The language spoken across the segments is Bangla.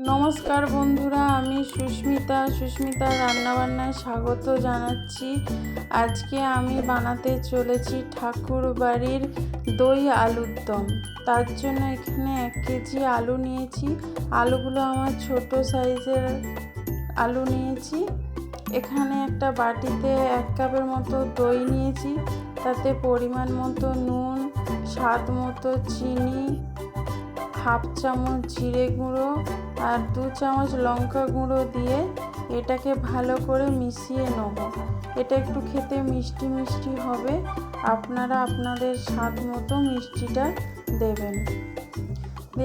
নমস্কার বন্ধুরা, আমি সুস্মিতা রান্নাবান্নায় স্বাগত জানাচ্ছি। আজকে আমি বানাতে চলেছি ঠাকুর বাড়ির দই আলুর দম। তার জন্য এখানে 1 কেজি আলু নিয়েছি। আলুগুলো আমার ছোট সাইজের আলু নিয়েছি। এখানে একটা বাটিতে 1 কাপের মতো দই নিয়েছি, তাতে পরিমাণ মতো নুন, স্বাদ মতো চিনি, 1/2 চামচ জিরে গুঁড়ো আর 2 চামচ লঙ্কা গুঁড়ো দিয়ে এটাকে ভালো করে মিশিয়ে নেব। এটা একটু খেতে মিষ্টি মিষ্টি হবে, আপনারা আপনাদের স্বাদ মতো মিষ্টিটা দেবেন।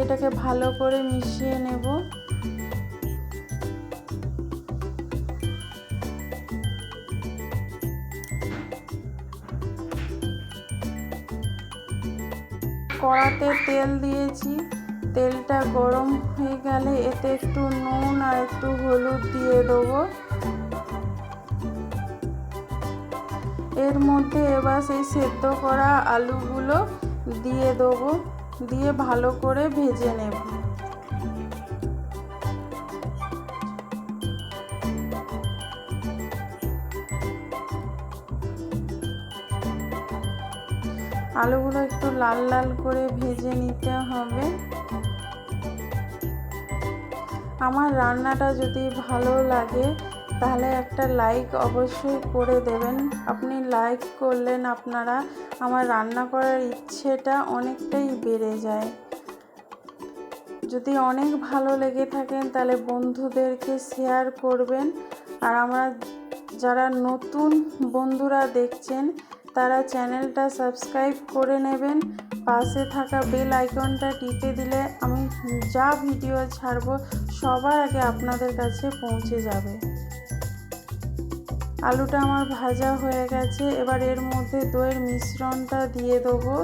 এটাকে ভালো করে মিশিয়ে নেব। কড়াতে তেল দিয়েছি, তেলটা গরম হয়ে গেলে এতে একটু নুন আর একটু হলুদ দিয়ে দেবো। এর মধ্যে এবার সেই সেদ্ধ করা আলুগুলো দিয়ে দেবো, দিয়ে ভালো করে ভেজে নেব। আলুগুলো একটু লাল লাল করে ভেজে নিতে হবে। আমার রান্নাটা যদি ভালো লাগে তাহলে একটা লাইক অবশ্যই করে দেবেন। আপনি লাইক করলেন আপনারা, আমার রান্না করার ইচ্ছেটা অনেকটাই বেড়ে যায়। যদি অনেক ভালো লেগে থাকেন তাহলে বন্ধুদেরকে শেয়ার করবেন। আর আমার যারা নতুন বন্ধুরা দেখছেন তারা চ্যানেলটা সাবস্ক্রাইব করে নেবেন। পাশে থাকা বেল আইকনটা টিপে দিলে আমি যা ভিডিও ছাড়বো সবার আগে আপনাদের কাছে পৌঁছে যাবে। আলুটা আমার ভাজা হয়ে গেছে। এবার এর মধ্যে দইয়ের মিশ্রণটা দিয়ে দেবো,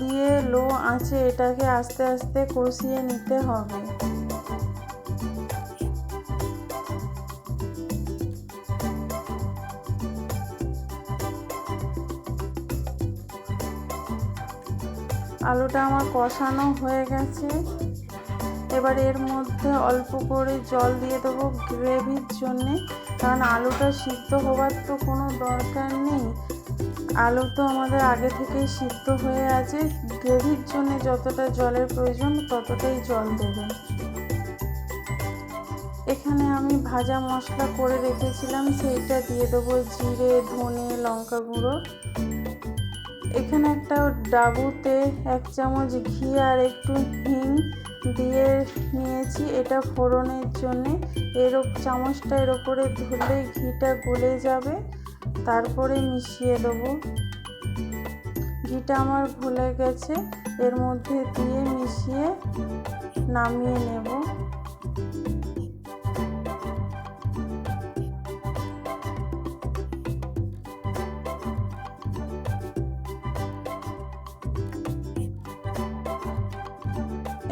দিয়ে লো আঁচে এটাকে আস্তে আস্তে কষিয়ে নিতে হবে। আলুটা আমার কষানো হয়ে গেছে। এবার এর মধ্যে অল্প করে জল দিয়ে দেবো গ্রেভির জন্যে, কারণ আলুটা সিদ্ধ হওয়ার তো কোনো দরকার নেই। আলু তো আমাদের আগে থেকেই সিদ্ধ হয়ে আছে। গ্রেভির জন্য যতটা জলের প্রয়োজন ততটাই জল দেবেন। এখানে আমি ভাজা মশলা করে রেখেছিলাম, সেইটা দিয়ে দেবো, জিরে, ধনে, লঙ্কা গুঁড়ো। এখানে একটা ডাবুতে 1 চামচ ঘি আর একটু হিং দিয়ে নিয়েছি, এটা ফোড়নের জন্যে। চামচটা এর ওপরে ধরলে ঘিটা গলে যাবে, তারপরে মিশিয়ে দেবো। ঘিটা আমার গলে গেছে, এর মধ্যে দিয়ে মিশিয়ে নামিয়ে নেব।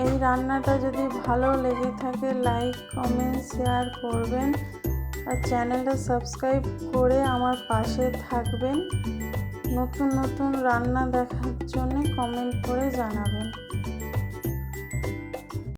এই রান্নাটা যদি ভালো লেগে থাকে লাইক, কমেন্ট, শেয়ার করবেন আর চ্যানেলটা সাবস্ক্রাইব করে আমার পাশে থাকবেন। নতুন নতুন রান্না দেখার জন্য কমেন্ট করে জানাবেন।